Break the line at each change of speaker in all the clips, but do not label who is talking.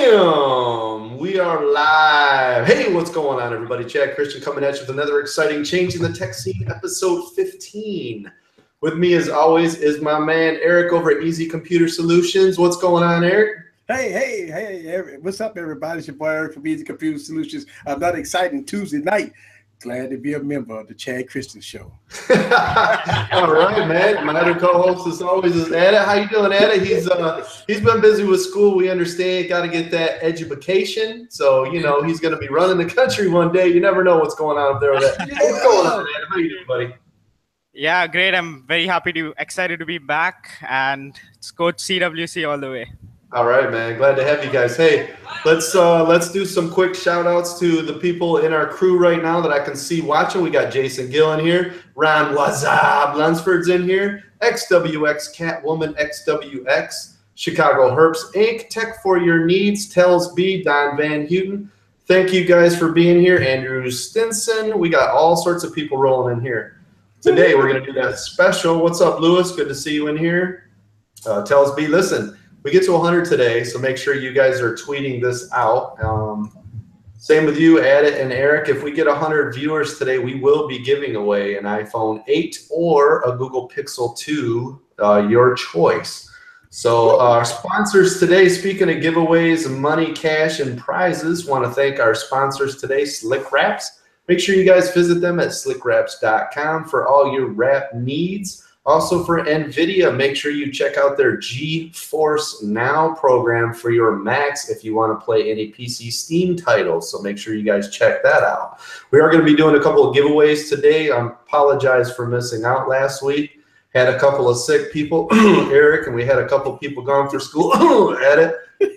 Bam! We are live. Hey, what's going on, everybody? Chad Christian coming at you with another exciting Change in the Tech Scene, episode 15. With me, as always, is my man Eric over at Easy Computer Solutions. What's going on, Eric?
Hey, what's up, everybody? It's your boy Eric from Easy Computer Solutions. Another exciting Tuesday night. Glad to be a member of the Chad Christian Show.
All right, man. My other co-host, as always, is Adit. How you doing, Adit? He's been busy with school. We understand. Got to get that education. So, you know, he's going to be running the country one day. You never know what's going on up there with that. What's going on, Adit? How you doing, buddy?
Yeah, great. I'm very excited to be back, and it's Coach CWC all the way.
All right, man. Glad to have you guys. Hey, let's do some quick shout outs to the people in our crew right now that I can see watching. We got Jason Gill in here, Ron Waaazupp Lunsford's in here, XWX Catwoman XWX, Chicago Herps Inc., Tech for Your Needs, Tells B, Don Van Houten. Thank you guys for being here. Andrew Stinson. We got all sorts of people rolling in here. Today we're going to do that special. What's up, Lewis? Good to see you in here. Tells B, listen. We get to 100 today, so make sure you guys are tweeting this out. Same with you, Adit and Eric. If we get 100 viewers today, we will be giving away an iPhone 8 or a Google Pixel 2, your choice. So our sponsors today, speaking of giveaways, money, cash, and prizes, want to thank our sponsors today, Slick Wraps. Make sure you guys visit them at slickwraps.com for all your wrap needs. Also for NVIDIA, make sure you check out their GeForce Now program for your Macs if you want to play any PC Steam titles. So make sure you guys check that out. We are going to be doing a couple of giveaways today. I apologize for missing out last week. Had a couple of sick people, Eric, and we had a couple of people gone for school, Adit.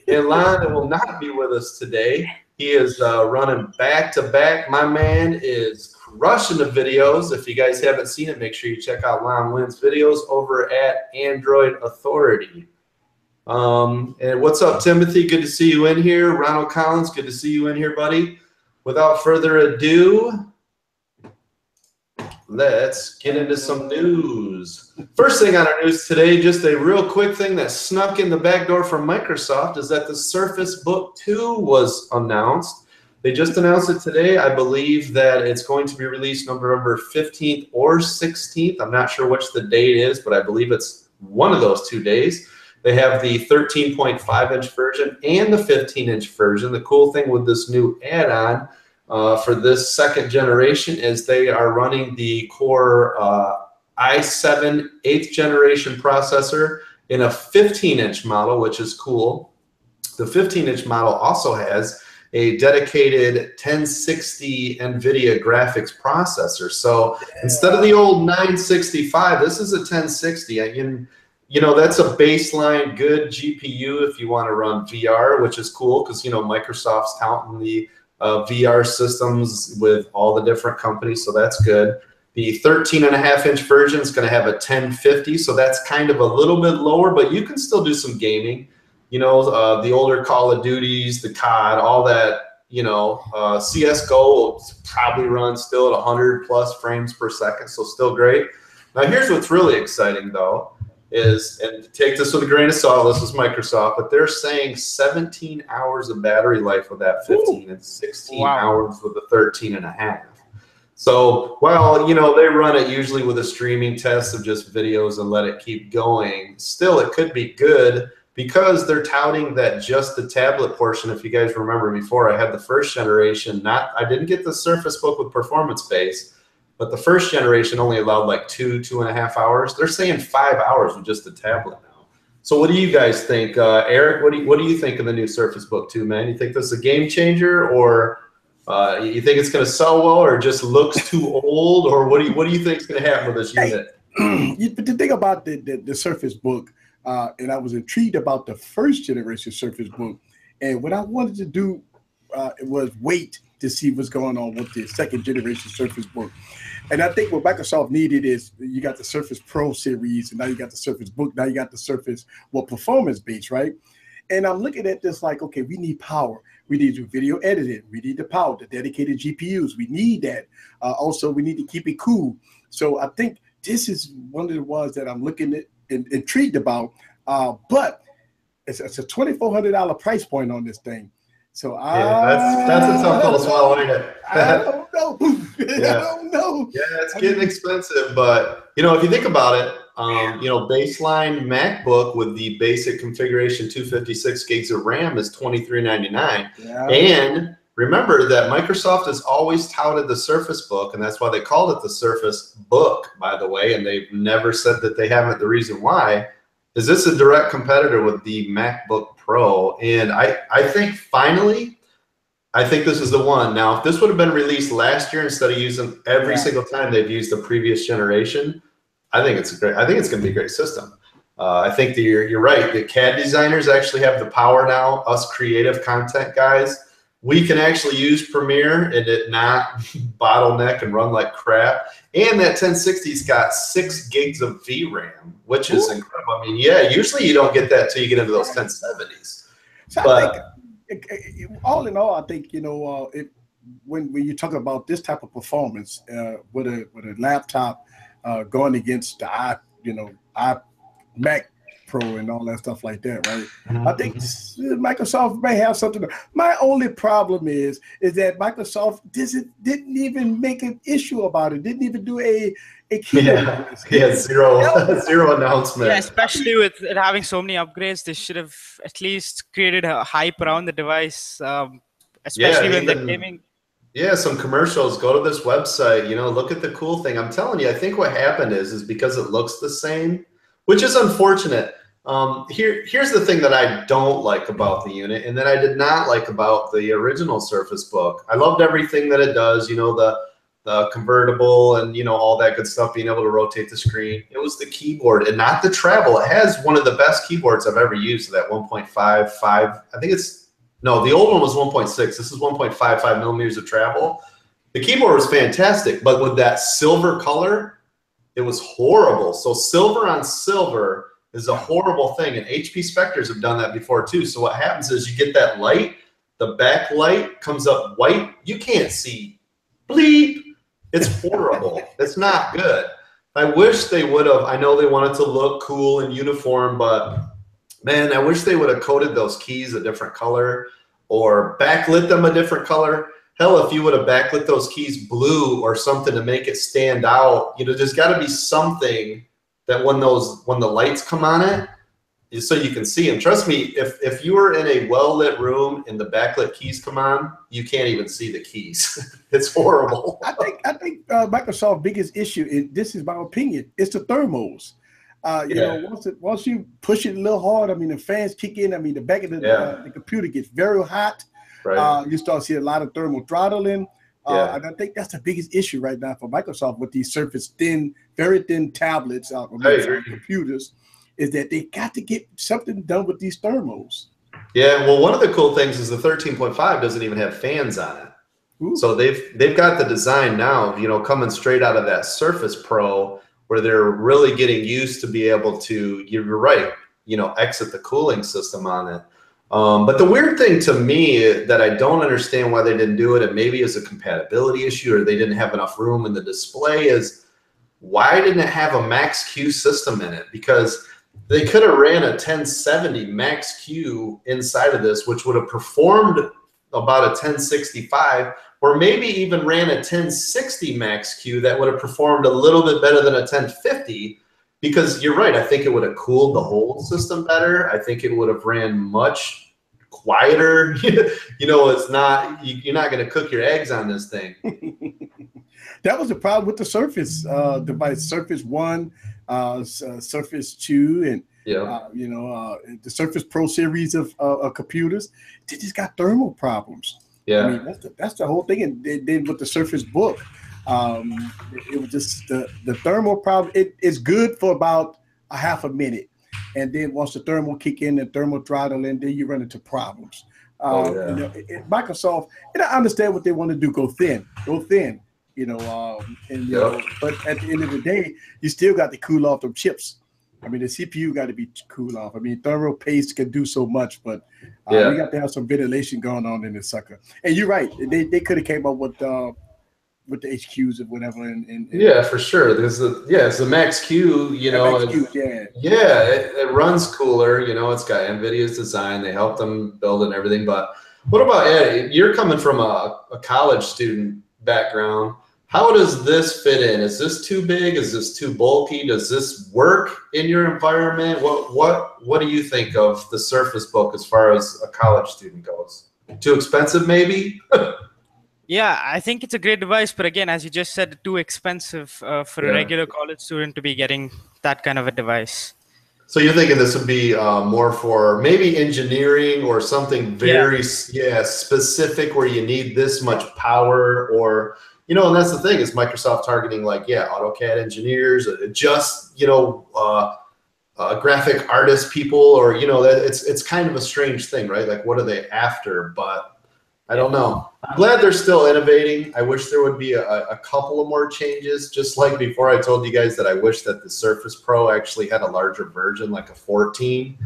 And Lon will not be with us today. He is running back-to-back. My man is crushing the videos. If you guys haven't seen it, make sure you check out Lon Wynn's videos over at Android Authority. And what's up, Timothy? Good to see you in here. Ronald Collins, good to see you in here, buddy. Without further ado, let's get into some news. First thing on our news today, just a real quick thing that snuck in the back door from Microsoft, is that the Surface Book 2 was announced. They just announced it today. I believe that it's going to be released November 15th or 16th. I'm not sure which the date is, but I believe it's one of those 2 days. They have the 13.5-inch version and the 15-inch version. The cool thing with this new add-on for this second generation is they are running the Core i7 8th generation processor in a 15-inch model, which is cool. The 15-inch model also has a dedicated 1060 NVIDIA graphics processor. So instead of the old 965, this is a 1060. You know, that's a baseline good GPU if you want to run VR, which is cool because, you know, Microsoft's touting the VR systems with all the different companies, so that's good. The 13.5-inch version is going to have a 1050, so that's kind of a little bit lower, but you can still do some gaming. You know, the older Call of Duties, the COD, all that, you know, CSGO will probably run still at 100 plus frames per second, so still great. Now, here's what's really exciting, though, is, and take this with a grain of salt, this is Microsoft, but they're saying 17 hours of battery life with that 15 and 16 hours with the 13.5. So, well, you know, they run it usually with a streaming test of just videos and let it keep going. Still, it could be good, because they're touting that just the tablet portion. If you guys remember before, I had the first generation, I didn't get the Surface Book with performance base, but the first generation only allowed like 2.5 hours. They're saying 5 hours with just the tablet now. So what do you guys think? Eric, what do you think of the new Surface Book 2, man? You think this is a game changer, or you think it's going to sell well, or just looks too old, or what do you think is going to happen with this unit?
But the thing about the Surface Book, and I was intrigued about the first generation Surface Book, and what I wanted to do was wait to see what's going on with the second generation Surface Book. And I think what Microsoft needed is, you got the Surface Pro series, and now you got the Surface Book, now you got the Surface, well, performance base, right? And I'm looking at this like, okay, we need power. We need to do video editing. We need the power, the dedicated GPUs. We need that. Also, we need to keep it cool. So I think this is one of the ones that I'm looking at and intrigued about. But it's a $2,400 price point on this thing. So
that's a tough pill to swallow, ain't it?
I don't know.
Yeah.
I don't know.
Yeah, it's getting expensive, but if you think about it, baseline MacBook with the basic configuration 256 gigs of RAM is $23.99.
Yeah.
And remember that Microsoft has always touted the Surface Book, and that's why they called it the Surface Book, by the way, and they've never said that they haven't. The reason why is this a direct competitor with the MacBook Pro, and I think finally, I think this is the one. Now, if this would have been released last year instead of using every single time they've used the previous generation, I think it's great. I think it's going to be a great system. I think that you're right. The CAD designers actually have the power now. Us creative content guys, we can actually use Premiere and it not bottleneck and run like crap. And that 1060's got 6 gigs of VRAM, which is incredible. I mean, yeah, usually you don't get that till you get into those 1070s.
So I think, all in all, I think when you talk about this type of performance with a laptop going against the Mac Pro and all that stuff like that, right? I think Microsoft may have something. My only problem is that Microsoft didn't even make an issue about it. Didn't even do a keynote.
Zero announcement.
Yeah, especially with it having so many upgrades, they should have at least created a hype around the device, especially when they're gaming.
Yeah, some commercials. Go to this website. Look at the cool thing. I'm telling you, I think what happened is because it looks the same, which is unfortunate. Here's the thing that I don't like about the unit, and that I did not like about the original Surface Book. I loved everything that it does. The convertible and all that good stuff, being able to rotate the screen. It was the keyboard and not the travel. It has one of the best keyboards I've ever used. That 1.55. I think no, the old one was 1.6. This is 1.55 millimeters of travel. The keyboard was fantastic, but with that silver color, it was horrible. So silver on silver is a horrible thing, and HP Spectres have done that before too. So what happens is you get that light, the back light comes up white. You can't see bleep. It's horrible. It's not good. I wish they would have. I know they wanted to look cool and uniform, but man, I wish they would have coated those keys a different color or backlit them a different color. Hell, if you would have backlit those keys blue or something to make it stand out, there's got to be something that when the lights come on it, so you can see them. Trust me, if you were in a well-lit room and the backlit keys come on, you can't even see the keys. It's horrible.
I think Microsoft's biggest issue, this is my opinion, it's the thermals. Once you push it a little hard, I mean, the fans kick in. I mean, the back of the computer gets very hot. Right. You start seeing a lot of thermal throttling. And I think that's the biggest issue right now for Microsoft with these Surface very thin tablets, computers, is that they got to get something done with these thermals.
Yeah, well, one of the cool things is the 13.5 doesn't even have fans on it. Ooh. So they've got the design now, coming straight out of that Surface Pro, where they're really getting used to be able to, you're right, exit the cooling system on it. But the weird thing to me that I don't understand why they didn't do it, and maybe it's a compatibility issue or they didn't have enough room in the display, is why didn't it have a Max-Q system in it? Because they could have ran a 1070 Max-Q inside of this, which would have performed about a 1065, or maybe even ran a 1060 Max-Q that would have performed a little bit better than a 1050. Because you're right, I think it would have cooled the whole system better. I think it would have ran much quieter. It's not, you're not going to cook your eggs on this thing.
That was the problem with the Surface device, Surface 1, Surface 2, and the Surface Pro series of computers. They just got thermal problems. Yeah, I mean, that's the whole thing. And then with the Surface Book, it was just the thermal problem. It's good for about a half a minute, and then once the thermal kick in, the thermal throttle in, then you run into problems. Microsoft, and I understand what they want to do, go thin. But at the end of the day, you still got to cool off them chips. I mean, the CPU got to be cooled off. I mean, thermal paste can do so much, but we got to have some ventilation going on in this sucker. And you're right, they could have came up with with the HQs or whatever. And
yeah, for sure. There's it's the Max Q. You know, it runs cooler. You know, it's got NVIDIA's design. They helped them build it and everything. But what about Ed? You're coming from a college student background. How does this fit in? Is this too big? Is this too bulky? Does this work in your environment? What do you think of the Surface Book as far as a college student goes? Too expensive, maybe?
Yeah, I think it's a great device, but again, as you just said, too expensive for a regular college student to be getting that kind of a device.
So you're thinking this would be more for maybe engineering or something very specific where you need this much power, or you know, and that's the thing is Microsoft targeting like AutoCAD engineers, just graphic artist people, or you know, that it's kind of a strange thing, right? Like what are they after? But I don't know. I'm glad they're still innovating. I wish there would be a couple of more changes. Just like before I told you guys that I wish that the Surface Pro actually had a larger version, like a 14.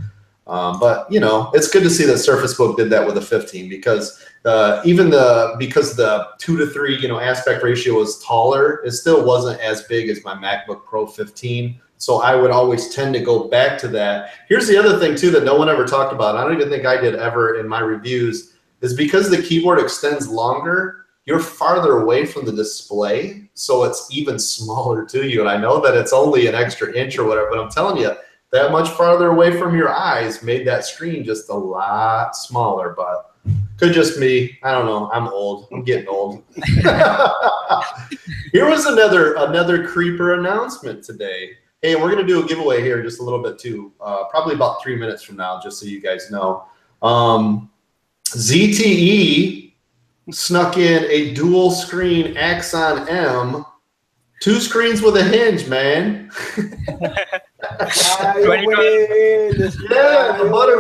But you know, it's good to see that Surface Book did that with a 15 because because the 2 to 3 aspect ratio was taller, it still wasn't as big as my MacBook Pro 15. So I would always tend to go back to that. Here's the other thing too that no one ever talked about. I don't even think I did ever in my reviews. Is because the keyboard extends longer, you're farther away from the display, so it's even smaller to you. And I know that it's only an extra inch or whatever, but I'm telling you, that much farther away from your eyes made that screen just a lot smaller. But could just me. I don't know. I'm old. I'm getting old. Here was another creeper announcement today. Hey, we're going to do a giveaway here in just a little bit too, probably about 3 minutes from now, just so you guys know. ZTE snuck in a dual screen Axon M, 2 screens with a hinge, man.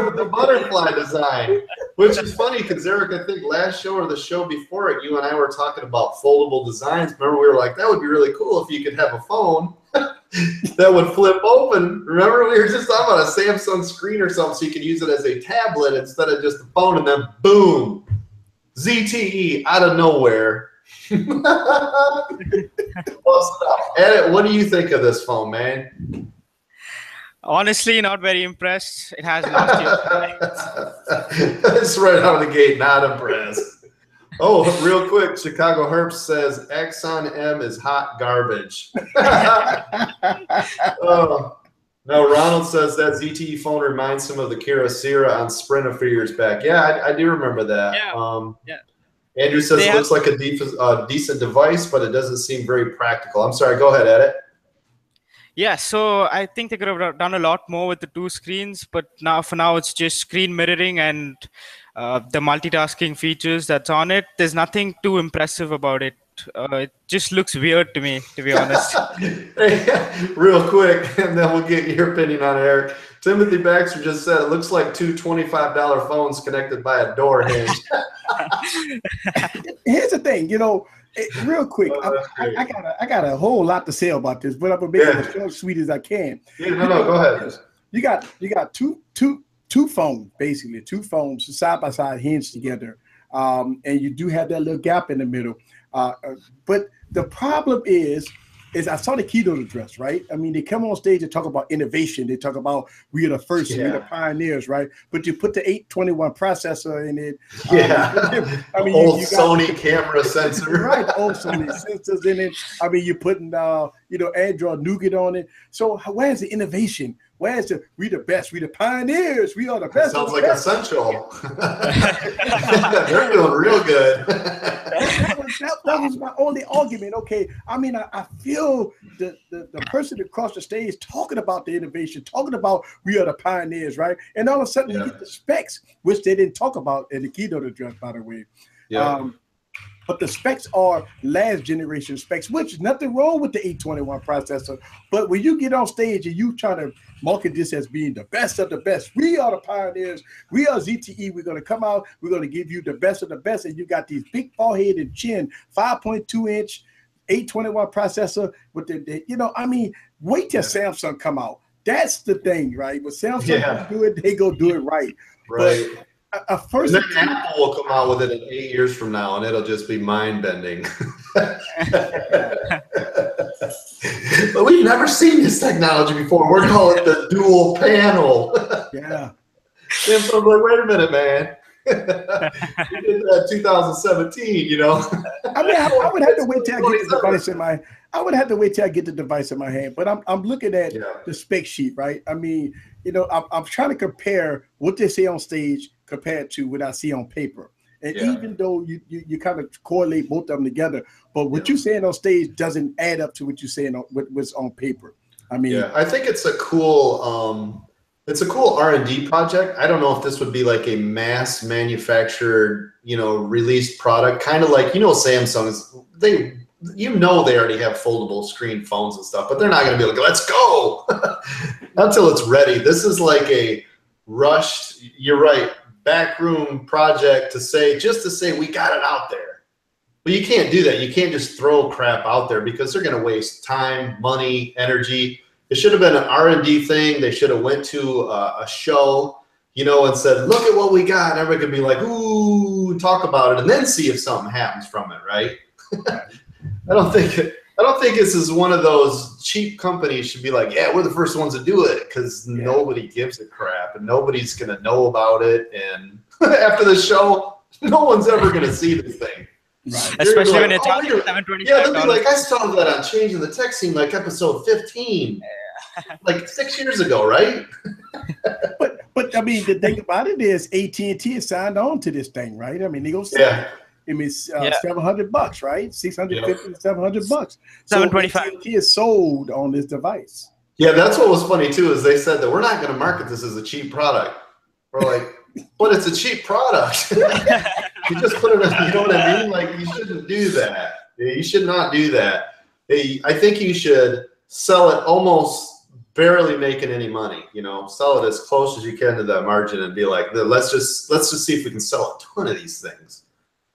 The butterfly design, which is funny because Eric, I think last show or the show before it, you and I were talking about foldable designs. Remember, we were like, that would be really cool if you could have a phone that would flip open. Remember, we were just talking about a Samsung screen or something, so you could use it as a tablet instead of just a phone, and then boom, ZTE out of nowhere. Edit, what do you think of this phone, man?
Honestly, not very impressed. It has lost
It's right out of the gate, not impressed. Oh, real quick, Chicago Herb says Axon M is hot garbage. Oh. No, Ronald says that ZTE phone reminds him of the Kyocera on Sprint a few years back. Yeah, I do remember that.
Yeah.
Andrew says it looks like a decent device, but it doesn't seem very practical. I'm sorry, go ahead, Edit.
Yeah, so I think they could have done a lot more with the 2 screens, but for now it's just screen mirroring and the multitasking features that's on it. There's nothing too impressive about it. It just looks weird to me, to be honest.
Real quick, and then we'll get your opinion on it, Eric. Timothy Baxter just said it looks like 2 $25 phones connected by a door hinge.
Here's the thing, real quick, I got a whole lot to say about this, but I'm gonna make it as short, sweet as I can.
Yeah, no, go ahead.
You got two phones, basically 2 phones side by side hinged together, and you do have that little gap in the middle. But the problem is I saw the keynote address, right? I mean, they come on stage and talk about innovation. They talk about we are the first, we're the pioneers, right? But you put the 821 processor in it.
I mean, old Sony camera sensor.
Right, old Sony sensors in it. I mean, you're putting, Android Nougat on it. So where's the innovation? Where's we the best? We the pioneers. We are the best.
Sounds like essential. They're doing real good.
That was my only argument. Okay, I mean, I feel the person across the stage talking about the innovation, talking about we are the pioneers, right? And all of a sudden you get the specs, which they didn't talk about in the keynote address, by the way. Yeah. But the specs are last generation specs, which is nothing wrong with the 821 processor. But when you get on stage and you try to market this as being the best of the best, we are the pioneers, we are ZTE, we're going to come out, we're going to give you the best of the best. And you got these big forehead and chin, 5.2-inch, 821 processor with wait till Samsung come out. That's the thing, right? When Samsung do it, they go do it right.
Right.
But first,
and then Apple will come out with it in 8 years from now, and it'll just be mind-bending. But we've never seen this technology before. We're calling it the dual panel.
Yeah.
Samsung's like, wait a minute, man. We did that 2017, you know.
I mean, I would have to wait till I get the device in my. I would have to wait till I get the device in my hand. But I'm looking at the spec sheet, right? I mean, you know, I'm trying to compare what they say on stage compared to what I see on paper. And even though you kind of correlate both of them together, but what you're saying on stage doesn't add up to what you're saying on what's on paper. I mean,
I think it's a cool. It's a cool R&D project. I don't know if this would be like a mass manufactured, you know, released product, kind of like, you know, Samsung's, they already have foldable screen phones and stuff, but they're not going to be like, let's go until it's ready. This is like a rushed, you're right, backroom project just to say we got it out there. But you can't do that. You can't just throw crap out there because they're going to waste time, money, energy. It should have been an R&D thing. They should have went to a show, you know, and said, look at what we got. And everybody could be like, ooh, talk about it, and then see if something happens from it, right? I don't think this is one of those cheap companies should be like, yeah, we're the first ones to do it, because nobody gives a crap and nobody's going to know about it. And after the show, no one's ever going to see this thing.
Right. Especially when it's on $725.
Yeah, they'll be like, I saw that on Changing the Tech Scene, like episode 15, like 6 years ago, right?
but I mean, the thing about it is AT&T is signed on to this thing, right? I mean, they go sell. I mean, $700, right? 650 to $700. So AT&T is sold on this device.
Yeah, that's what was funny too. Is they said that we're not going to market this as a cheap product. We're like, but it's a cheap product. You just put it in, you know what I mean? Like, you shouldn't do that. You should not do that. I think you should sell it almost barely making any money. You know, sell it as close as you can to that margin and be like, let's just see if we can sell a ton of these things,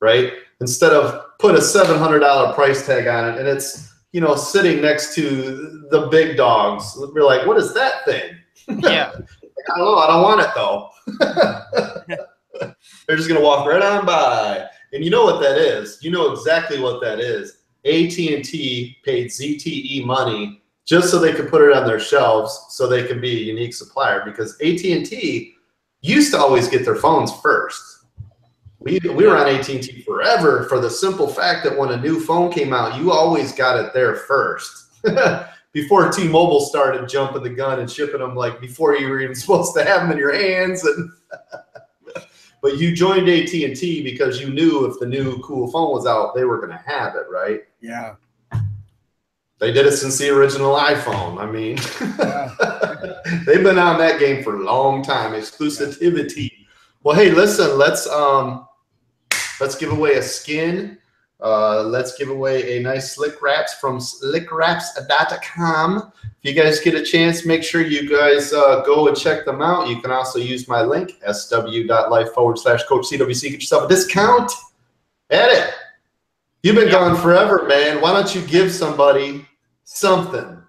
right? Instead of put a $700 price tag on it and it's, you know, sitting next to the big dogs. We're like, what is that thing?
Yeah.
I don't know. I don't want it though. They're just gonna walk right on by, and you know what that is. You know exactly what that is. AT&T paid ZTE money just so they could put it on their shelves, so they can be a unique supplier. Because AT&T used to always get their phones first. We were on AT&T forever for the simple fact that when a new phone came out, you always got it there first. Before T-Mobile started jumping the gun and shipping them, like before you were even supposed to have them in your hands. And but you joined AT&T because you knew if the new cool phone was out, they were going to have it, right?
Yeah.
They did it since the original iPhone. I mean, they've been on that game for a long time. Exclusivity. Well, hey, listen, let's give away a skin. Let's give away a nice slick wraps from slickwraps.com. If you guys get a chance, make sure you guys go and check them out. You can also use my link, sw.life/CoachCWC. Get yourself a discount. Edit. You've been gone forever, man. Why don't you give somebody something?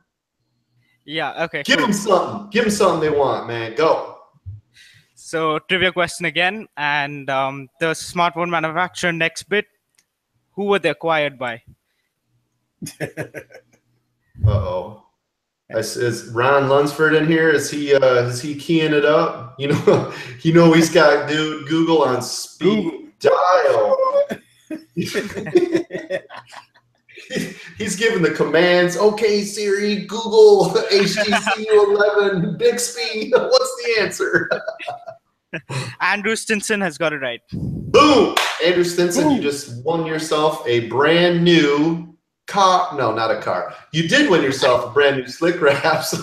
Yeah, okay.
Give them something. Give them something they want, man. Go.
So, trivia question again. And the smartphone manufacturer Nextbit, who were they acquired by?
Uh-oh. Is Ron Lunsford in here? Is he keying it up? You know he's got Google on speed dial. He's giving the commands. Okay, Siri, Google HTC 11 Bixby. What's the answer?
Andrew Stinson has got it right.
Boom! Andrew Stinson, you just won yourself a brand new car. No, not a car. You did win yourself a brand new Slick Wraps.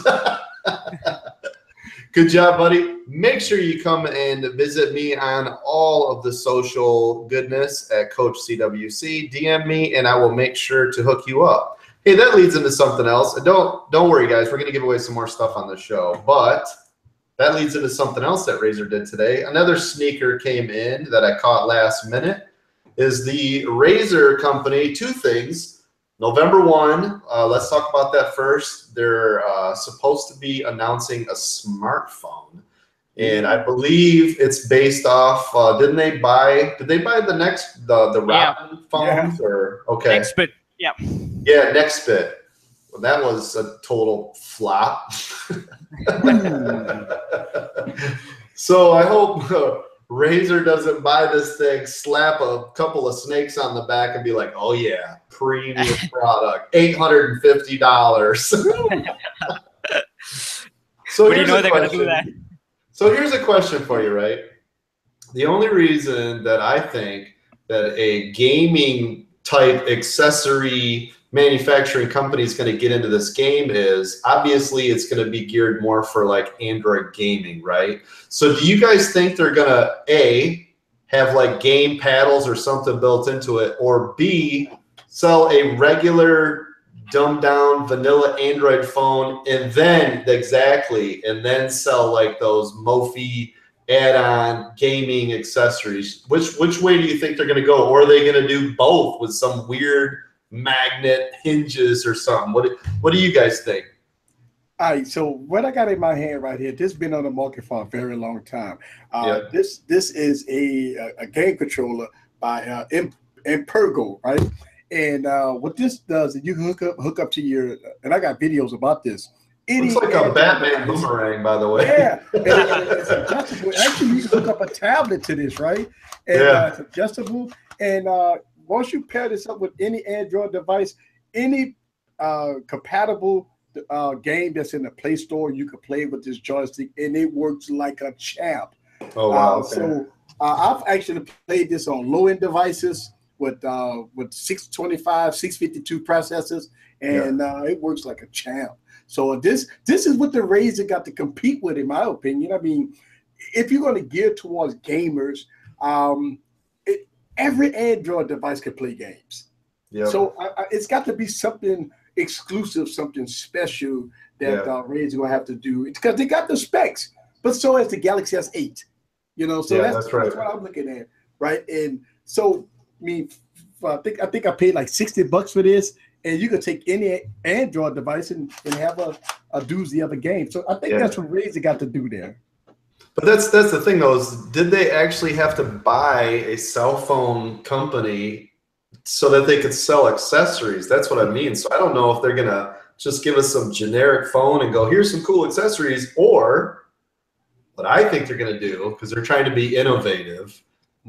Good job, buddy. Make sure you come and visit me on all of the social goodness at CoachCWC. DM me, and I will make sure to hook you up. Hey, that leads into something else. And don't worry, guys. We're going to give away some more stuff on the show, but that leads into something else that Razer did today. Another sneaker came in that I caught last minute. Is the Razer company, two things. November 1, let's talk about that first. They're supposed to be announcing a smartphone. And I believe it's based off. Did they buy the Robin phones or okay?
Nextbit, yeah.
Yeah, Nextbit. Well, that was a total flop. So I hope Razer doesn't buy this thing, slap a couple of snakes on the back, and be like, "Oh yeah, premium product, $850." So
But you know they're going to do that.
So here's a question for you, right? The only reason that I think that a gaming type accessory manufacturing company is going to get into this game is obviously it's going to be geared more for like Android gaming, right? So do you guys think they're going to have like game paddles or something built into it, or B, sell a regular dumbed down vanilla Android phone and then sell like those Mophie add-on gaming accessories? Which way do you think they're going to go? Or are they going to do both with some weird magnet hinges or something? What do you guys think?
All right, so what I got in my hand right here, this has been on the market for a very long time. This is a game controller by Impergo, right? And what this does is you can hook up to your, and I got videos about this.
Looks like a Batman boomerang, by the way.
Yeah, and it's adjustable. Actually, you can hook up a tablet to this, right? And it's adjustable. And once you pair this up with any Android device, any compatible game that's in the Play Store, you can play with this joystick, and it works like a champ.
Oh wow!
So I've actually played this on low-end devices with 625, 652 processors, and it works like a champ. So this is what the Razer got to compete with, in my opinion. I mean, if you're going to gear towards gamers, every Android device can play games. Yeah. So it's got to be something exclusive, something special that Razer going to have to do, because they got the specs, but so has the Galaxy S8. You know, so that's what I'm looking at, right? And so, I mean, I think I paid like $60 for this, and you could take any Android device and have a doozy of a game. So I think that's what Razer got to do there.
But that's the thing, though, is did they actually have to buy a cell phone company so that they could sell accessories? That's what I mean. So I don't know if they're going to just give us some generic phone and go, here's some cool accessories, or what I think they're going to do, because they're trying to be innovative,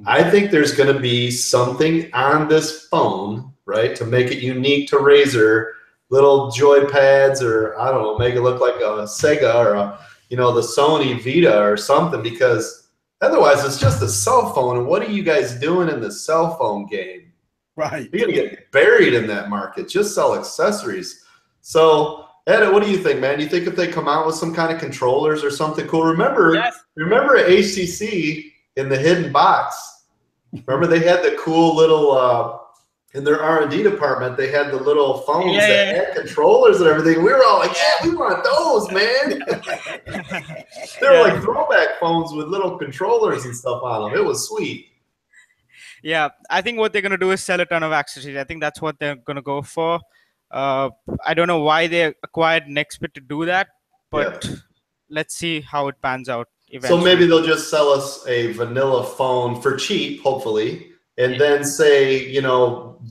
I think there's going to be something on this phone, right, to make it unique to Razer, little joy pads, or I don't know, make it look like a Sega or the Sony Vita or something, because otherwise it's just a cell phone. And what are you guys doing in the cell phone game?
Right.
You're going to get buried in that market. Just sell accessories. So, Ed, what do you think, man? You think if they come out with some kind of controllers or something cool? Remember at HTC in the hidden box, remember they had the cool little in their R&D department, they had the little phones that had controllers and everything. We were all like, yeah, we want those, man. They were like throwback phones with little controllers and stuff on them. It was sweet.
Yeah, I think what they're going to do is sell a ton of accessories. I think that's what they're going to go for. I don't know why they acquired Nextbit to do that, but let's see how it pans out eventually.
So maybe they'll just sell us a vanilla phone for cheap, hopefully, and then say,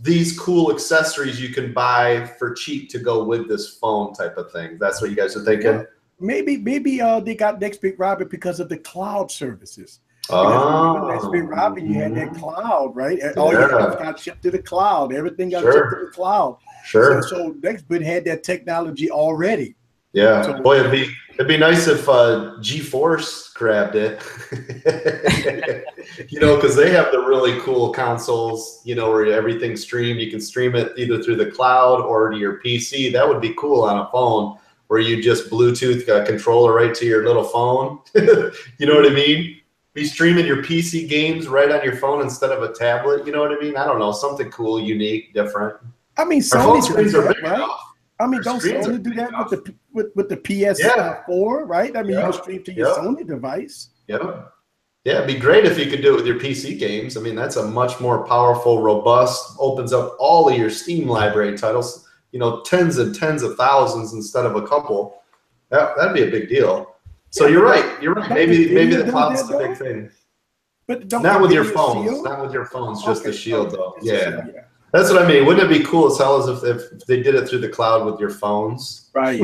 these cool accessories you can buy for cheap to go with this phone type of thing. That's what you guys are thinking?
Well, maybe they got Nextbit Robin because of the cloud services. Nextbit Robin, you had that cloud, right? All your stuff got shipped to the cloud. Everything got shipped to the cloud.
Sure.
So Nextbit had that technology already.
Yeah. So, boy, it'd be nice if GeForce grabbed it. Because they have the really cool consoles, where everything's streamed. You can stream it either through the cloud or to your PC. That would be cool on a phone, where you just Bluetooth a controller right to your little phone. You know what I mean? Be streaming your PC games right on your phone instead of a tablet. You know what I mean? I don't know, something cool, unique, different.
I mean,
Sony screens are big,
right? I mean, don't Sony do that with the PS4, right? I mean, you can stream to your Sony device.
Yeah. Yeah, it'd be great if you could do it with your PC games. I mean, that's a much more powerful, robust, opens up all of your Steam library titles, tens and tens of thousands instead of a couple. That'd be a big deal. So
Yeah,
you're right. You're right. Maybe the
video do
cloud's
that,
the big
though?
thing.
But don't
Not
the
with your
video
phones.
shield?
Not with your phones. Just the
Okay,
shield,
okay,
though.
just the
Yeah.
shield, yeah.
That's what I mean. Wouldn't it be cool as hell as if they did it through the cloud with your phones?
Right.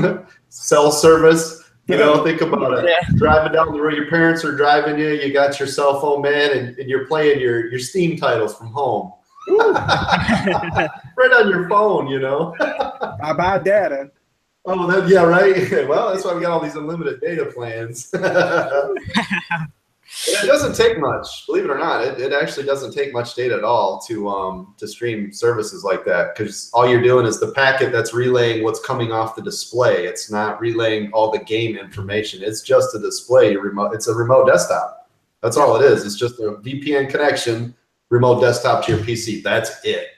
Cell service. You know, think about it.
Yeah.
Driving down the road, your parents are driving you. You got your cell phone, man, and you're playing your Steam titles from home. Right on your phone, you know.
I buy data.
Oh, that, yeah, right. Well, that's why we got all these unlimited data plans. It doesn't take much, believe it or not. It actually doesn't take much data at all to stream services like that, because all you're doing is the packet that's relaying what's coming off the display. It's not relaying all the game information. It's just a display. It's a remote desktop. That's all it is. It's just a VPN connection, remote desktop to your PC. That's it.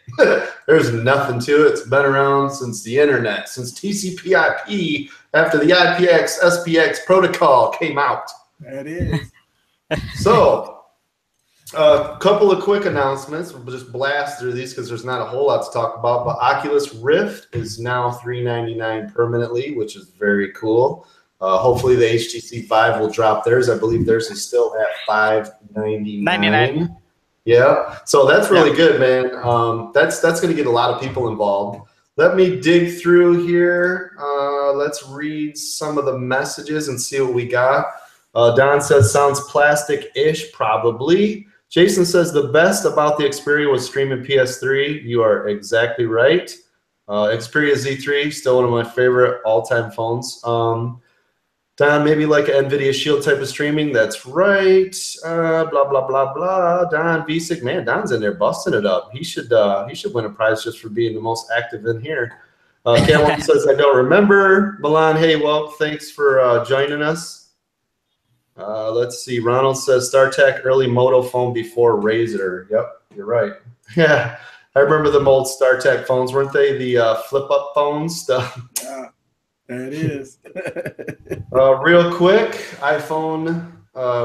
There's nothing to it. It's been around since the internet, since TCP/IP, after the IPX SPX protocol came out.
That is.
So, a couple of quick announcements. We'll just blast through these because there's not a whole lot to talk about. But Oculus Rift is now $399 permanently, which is very cool. Hopefully, the HTC Vive will drop theirs. I believe theirs is still at $599. Yeah, so that's really good, man. That's going to get a lot of people involved. Let me dig through here. Let's read some of the messages and see what we got. Don says, sounds plastic-ish, probably. Jason says, the best about the Xperia was streaming PS3. You are exactly right. Xperia Z3, still one of my favorite all-time phones. Don, maybe like an NVIDIA Shield type of streaming. That's right. Blah, blah, blah, blah. Don Visick, man, Don's in there busting it up. He should win a prize just for being the most active in here. Catwoman says, I don't remember. Milan, hey, well, thanks for joining us. Let's see. Ronald says StarTech early Moto phone before Razer. Yep, you're right. Yeah, I remember the old StarTech phones, weren't they? The flip-up phones.
Yeah, that is.
Real quick, iPhone.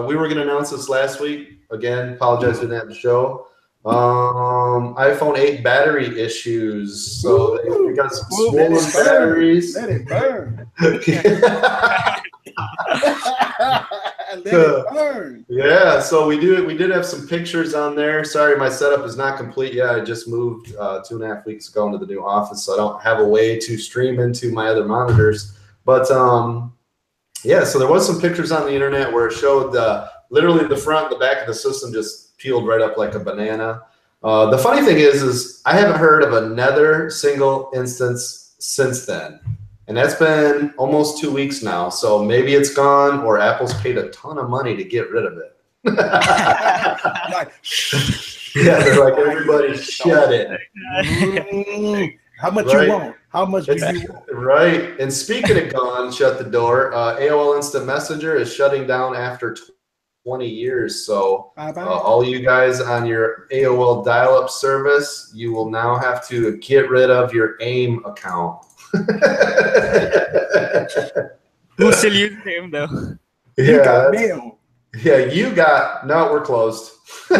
We were going to announce this last week. Again, apologize we didn't have the show. iPhone 8 battery issues. So they got some swollen batteries.
Let it burn. Let it burn.
Yeah, so we did have some pictures on there. Sorry, my setup is not complete yet. I just moved 2.5 weeks ago into the new office, so I don't have a way to stream into my other monitors. But yeah, so there was some pictures on the internet where it showed literally the front and the back of the system just peeled right up like a banana. The funny thing is I haven't heard of another single instance since then. And that's been almost 2 weeks now. So maybe it's gone, or Apple's paid a ton of money to get rid of it. Yeah, they're like, everybody shut it.
How much you want? How much do you want?
Right. And speaking of gone, shut the door, AOL Instant Messenger is shutting down after 20 years. So all you guys on your AOL dial-up service, you will now have to get rid of your AIM account.
Who still uses him though?
You got mail.
Yeah, you got. No, we're closed. Real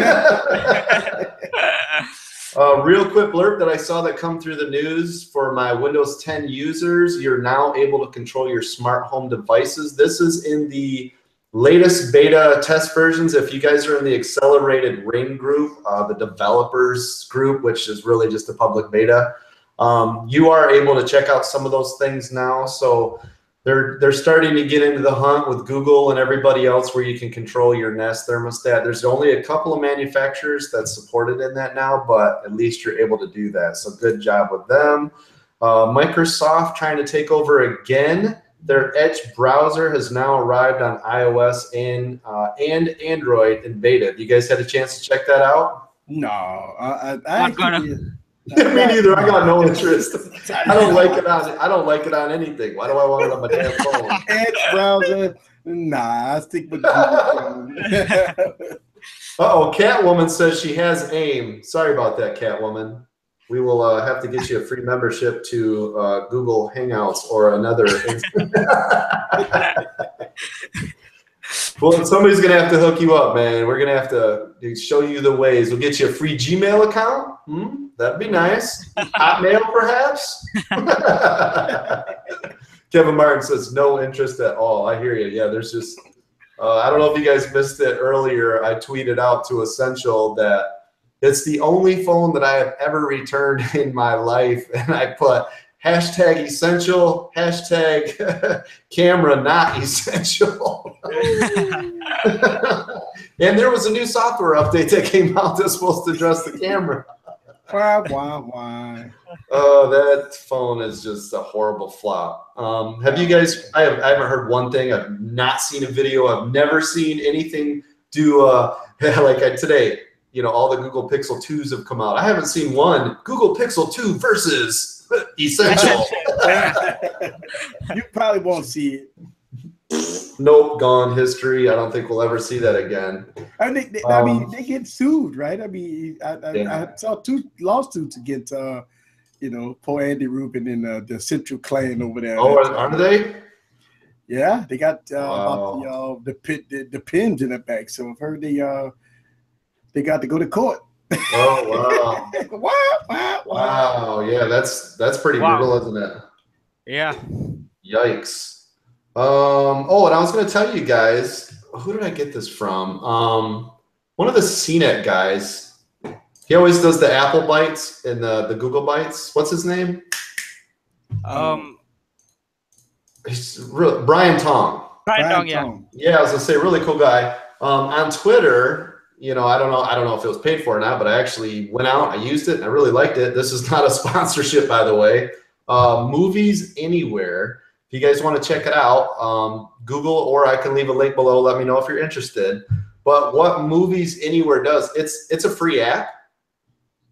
quick blurb that I saw that come through the news for my Windows 10 users. You're now able to control your smart home devices. This is in the latest beta test versions. If you guys are in the accelerated ring group, the developers group, which is really just a public beta, you are able to check out some of those things now. So they're starting to get into the hunt with Google and everybody else where you can control your Nest thermostat. There's only a couple of manufacturers that's supported in that now, but at least you're able to do that. So good job with them. Microsoft trying to take over again. Their Edge browser has now arrived on iOS and Android in beta. You guys had a chance to check that out?
No,
Not gonna.
Me neither. I got no interest. I don't like it on. I don't like it on anything. Why do I want it on my damn phone?
Edge browser. Nah, I stick with Google.
Uh-oh, Catwoman says she has AIM. Sorry about that, Catwoman. We will have to get you a free membership to Google Hangouts or another. Well, somebody's going to have to hook you up, man. We're going to have to show you the ways. We'll get you a free Gmail account. That'd be nice. Hotmail, perhaps. Kevin Martin says no interest at all. I hear you. Yeah, there's just I don't know if you guys missed it earlier. I tweeted out to Essential that it's the only phone that I have ever returned in my life, and I put #essential, camera not essential. And there was a new software update that came out that's supposed to address the camera.
Why?
Oh, that phone is just a horrible flop. Have you guys? I haven't heard one thing. I've not seen a video. I've never seen anything do like today. You know, all the Google Pixel 2s have come out. I haven't seen one Google Pixel 2 versus Essential.
You probably won't see it.
Nope, gone history. I don't think we'll ever see that again.
I mean, they get sued, right? I mean, I saw 2 lawsuits against, you know, poor Andy Rubin and the Central Clan over there.
Oh, aren't they?
Yeah, they got about the pins in the back. So I've heard they got to go to court.
Oh wow! Wow, yeah, that's pretty brutal, isn't it?
Yeah.
Yikes. Oh, and I was going to tell you guys, who did I get this from? One of the CNET guys. He always does the Apple Bites and the Google Bites. What's his name? He's Brian Tong.
Brian Tong, yeah.
Yeah, I was going to say, really cool guy. On Twitter, you know, I don't know if it was paid for or not, but I actually went out, I used it, and I really liked it. This is not a sponsorship, by the way. Movies Anywhere. If you guys want to check it out, Google, or I can leave a link below. Let me know if you're interested. But what Movies Anywhere does, it's a free app.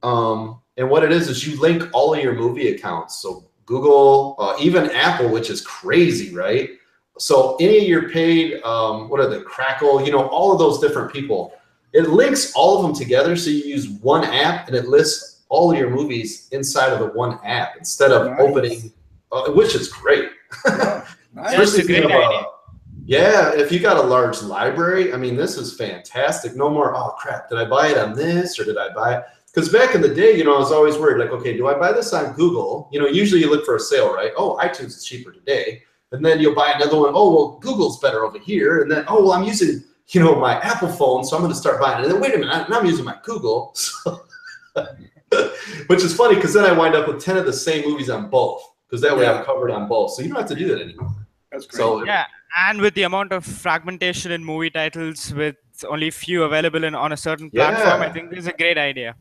And what it is you link all of your movie accounts. So Google, even Apple, which is crazy, right? So any of your paid, what are the Crackle, you know, all of those different people. It links all of them together, so you use one app, and it lists all of your movies inside of the one app instead of opening, which is great.
That's a great idea.
Yeah, if you got a large library, I mean, this is fantastic. No more, oh crap, did I buy it on this or did I buy it? Because back in the day, you know, I was always worried, like, okay, do I buy this on Google? You know, usually you look for a sale, right? Oh, iTunes is cheaper today. And then you'll buy another one. Oh, well, Google's better over here. And then, oh, well, I'm using, you know, my Apple phone, so I'm going to start buying it. And then, wait a minute, I'm using my Google. So, which is funny, because then I wind up with 10 of the same movies on both. Because that way I'm covered on both. So you don't have to do that anymore.
That's great.
So,
yeah, and with the amount of fragmentation in movie titles with only few available on a certain platform, I think this is a great idea.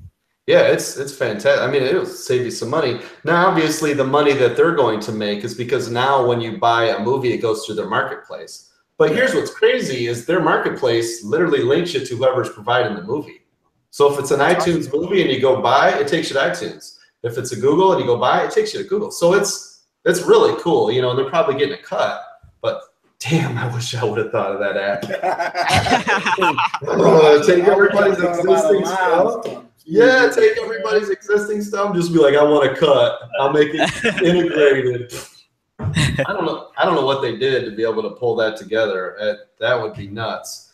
Yeah, it's fantastic. I mean, it'll save you some money. Now, obviously, the money that they're going to make is because now when you buy a movie, it goes through their marketplace. But here's what's crazy is their marketplace literally links you to whoever's providing the movie. So if it's an iTunes movie and you go buy, it takes you to iTunes. If it's a Google and you go buy, it takes you to Google. So it's really cool, you know, and they're probably getting a cut. But damn, I wish I would have thought of that app. Take everybody's existing stuff. Yeah, take everybody's existing stuff. Just be like, I want a cut. I'll make it integrated. I don't know what they did to be able to pull that together. That would be nuts.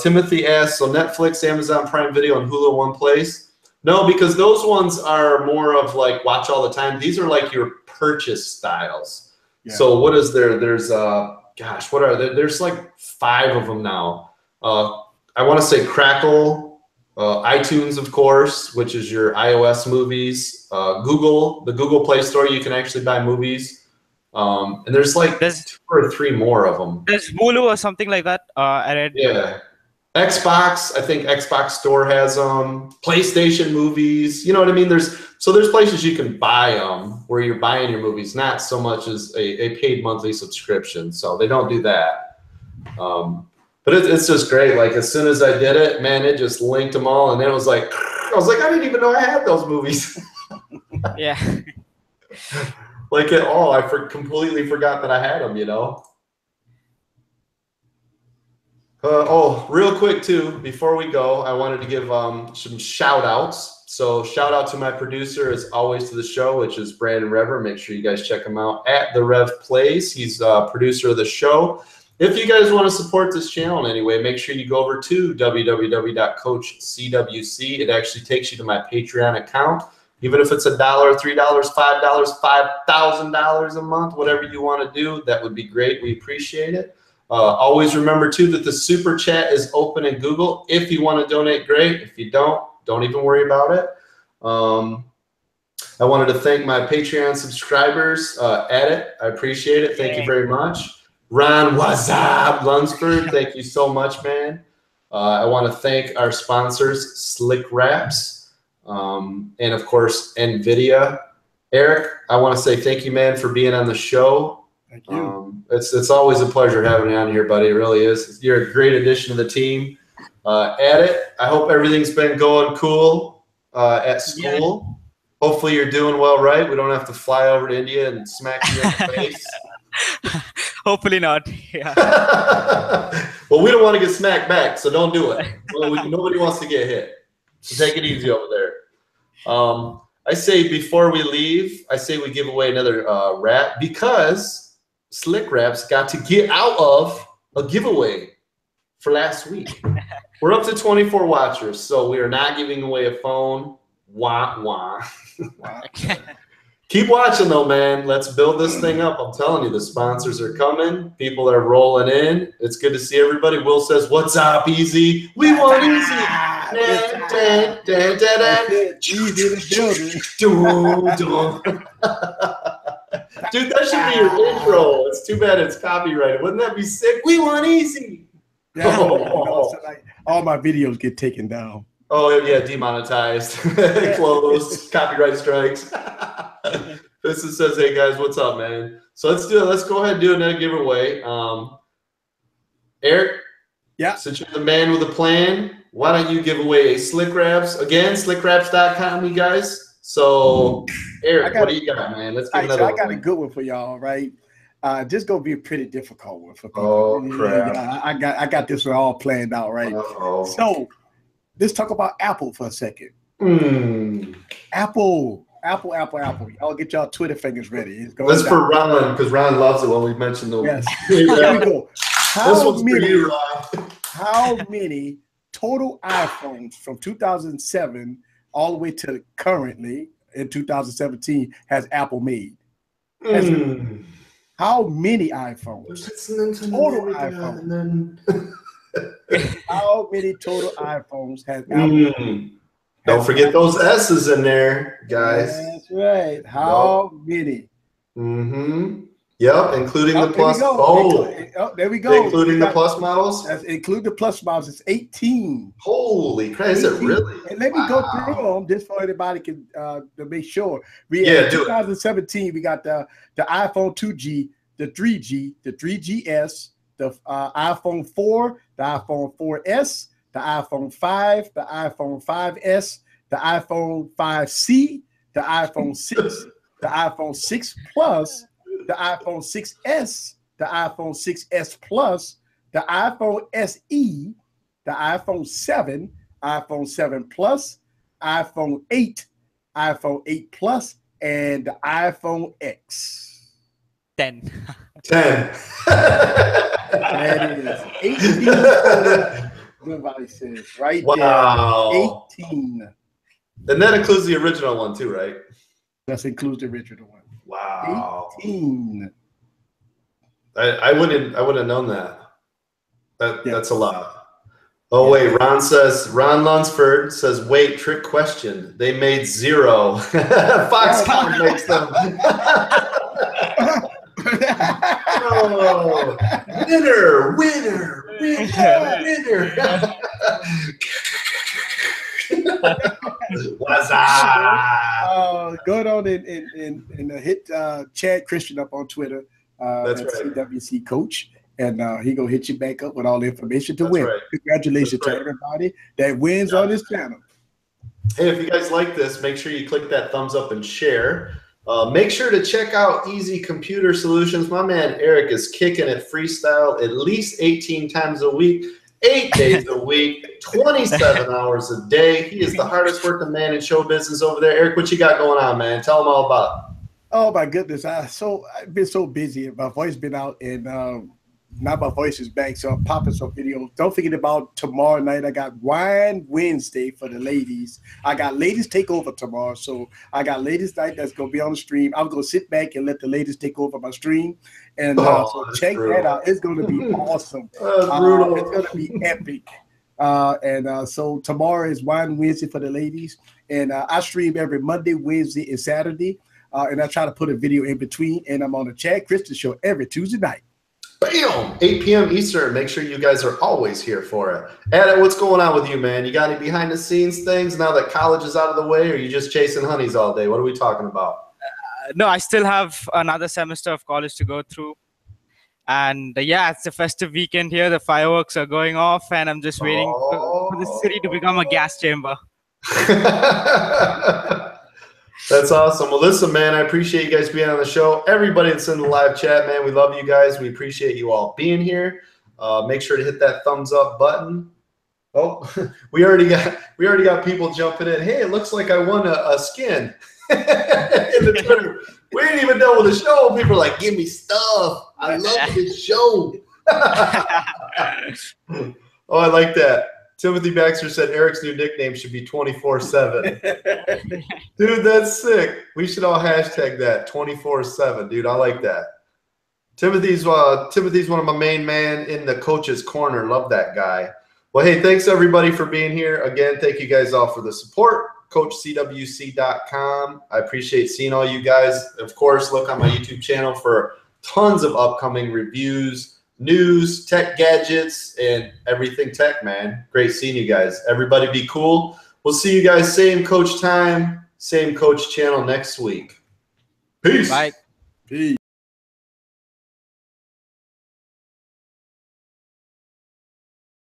Timothy asks, so Netflix, Amazon Prime Video, and Hulu in one place? No, because those ones are more of like watch all the time. These are like your purchase styles. Yeah. So what is there? There's gosh, what are there? There's like 5 of them now. I want to say Crackle. iTunes, of course, which is your iOS movies. Google, the Google Play Store, you can actually buy movies. And there's like 2 or 3 more of them.
There's Hulu or something like that. I read.
Yeah. Xbox, I think Xbox Store has them. PlayStation movies, you know what I mean? There's places you can buy them where you're buying your movies, not so much as a paid monthly subscription. So they don't do that. But it's just great. Like as soon as I did it, man, it just linked them all, and then it was like, I didn't even know I had those movies.
Yeah.
Like at all, I completely forgot that I had them. You know. Oh, real quick too, before we go, I wanted to give some shout outs. So shout out to my producer as always to the show, which is Brandon Reverend. Make sure you guys check him out at The Rev Plays. He's producer of the show. If you guys want to support this channel in any way, make sure you go over to www.CoachCWC. It actually takes you to my Patreon account. Even if it's $1, $3, $5, $5,000 a month, whatever you want to do, that would be great. We appreciate it. Always remember, too, that the Super Chat is open in Google. If you want to donate, great. If you don't even worry about it. I wanted to thank my Patreon subscribers. Adit, I appreciate it. Thank you very much. Ron Waaazupp Lunsford, thank you so much, man. I want to thank our sponsors, Slick Wraps, and, of course, NVIDIA. Eric, I want to say thank you, man, for being on the show.
Thank you.
It's always a pleasure having you on here, buddy. It really is. You're a great addition to the team. Adit, I hope everything's been going cool at school. Yeah. Hopefully you're doing well, right? We don't have to fly over to India and smack you in the face.
Hopefully not. Yeah.
Well, we don't want to get smacked back, so don't do it. Nobody wants to get hit. So take it easy over there. I say before we leave, I say we give away another wrap because Slick Wraps got to get out of a giveaway for last week. We're up to 24 watchers, so we are not giving away a phone. Wah, wah. Keep watching, though, man. Let's build this thing up. I'm telling you, the sponsors are coming. People are rolling in. It's good to see everybody. Will says, "What's up, Easy? We want Easy." Dude, that should be your intro. It's too bad it's copyrighted. Wouldn't that be sick? We want Easy.
Yeah, so like, all my videos get taken down.
Oh, yeah, demonetized, closed, copyright strikes. This says, "Hey, guys, what's up, man?" So let's do it. Let's go ahead and do another giveaway. Eric, since you're the man with a plan, why don't you give away a Slick Wraps? Again, slickwraps.com, you guys. So, Eric, what do you got, man? Let's get another one.
I got a good one for y'all, right? This is gonna be a pretty difficult one for people.
Oh, crap.
I got this one all planned out, right?
Uh-oh.
So let's talk about Apple for a second. Apple. Y'all get y'all Twitter fingers ready.
That's for Ron, because Ron loves it when we mention the.
Yes. Here we go. How many total iPhones from 2007 all the way to currently in 2017 has Apple made? How many iPhones? Total iPhones. How many total iPhones has Apple?
Don't forget those S's in there, guys.
That's right. How many?
Yep, including the plus.
There we go.
Including the plus models?
Include the plus models. It's 18.
Holy crap, is it really?
And let me go through them just so everybody can to make sure. In 2017, we got the iPhone 2G, the 3G, the 3GS, the iPhone 4, the iPhone 4S, the iPhone 5, the iPhone 5S, the iPhone 5C, the iPhone 6, the iPhone 6 Plus, the iPhone 6S, the iPhone 6S Plus, the iPhone SE, the iPhone 7, iPhone 7 Plus, iPhone 8, iPhone 8 Plus, and the iPhone X.
10.
That is 18. Everybody says right there. 18.
And that includes the original one too, right?
That includes the original one.
Wow.
18.
I wouldn't have known that. That's a lot. Oh wait, Ron Lunsford says, wait, trick question. They made 0. Foxconn makes them. Oh, winner. What's up?
Go on and hit Chad Christian up on Twitter. That's right. CWC Coach. And he gonna hit you back up with all the information to win. Right. Congratulations to everybody that wins on this channel.
Hey, if you guys like this, make sure you click that thumbs up and share. Make sure to check out Easy Computer Solutions. My man Eric is kicking it freestyle at least 18 times a week, 8 days a week, 27 hours a day. He is the hardest working man in show business over there. Eric, what you got going on, man? Tell them all about it.
Oh my goodness! I've been so busy. My voice been out, and now my voice is back, so I'm popping some videos. Don't forget about tomorrow night. I got Wine Wednesday for the ladies. I got Ladies Takeover tomorrow, so I got Ladies Night that's gonna be on the stream. I'm gonna sit back and let the ladies take over my stream, and so check that out. It's gonna be awesome. It's gonna be epic. So tomorrow is Wine Wednesday for the ladies, and I stream every Monday, Wednesday, and Saturday, and I try to put a video in between. And I'm on the Chad Christian Show every Tuesday night.
Bam! 8 p.m. Eastern. Make sure you guys are always here for it. Adit, what's going on with you, man? You got any behind-the-scenes things now that college is out of the way, or are you just chasing honeys all day? What are we talking about?
No, I still have another semester of college to go through. And yeah, it's the festive weekend here. The fireworks are going off, and I'm just waiting for the city to become a gas chamber.
That's awesome. Well, listen, man, I appreciate you guys being on the show. Everybody that's in the live chat, man, we love you guys. We appreciate you all being here. Make sure to hit that thumbs up button. Oh, we already got people jumping in. Hey, it looks like I won a skin in the Twitter. We ain't even done with the show. People are like, give me stuff. I love this show. Oh, I like that. Timothy Baxter said Eric's new nickname should be 24/7. Dude, that's sick. We should all hashtag that 24/7. Dude, I like that. Timothy's one of my main man in the coach's corner. Love that guy. Well, hey, thanks everybody for being here. Again, thank you guys all for the support. CoachCWC.com. I appreciate seeing all you guys. Of course, look on my YouTube channel for tons of upcoming reviews, news, tech gadgets, and everything tech, man. Great seeing you guys. Everybody be cool. We'll see you guys same coach time, same coach channel next week. Peace.
Bye.
Peace.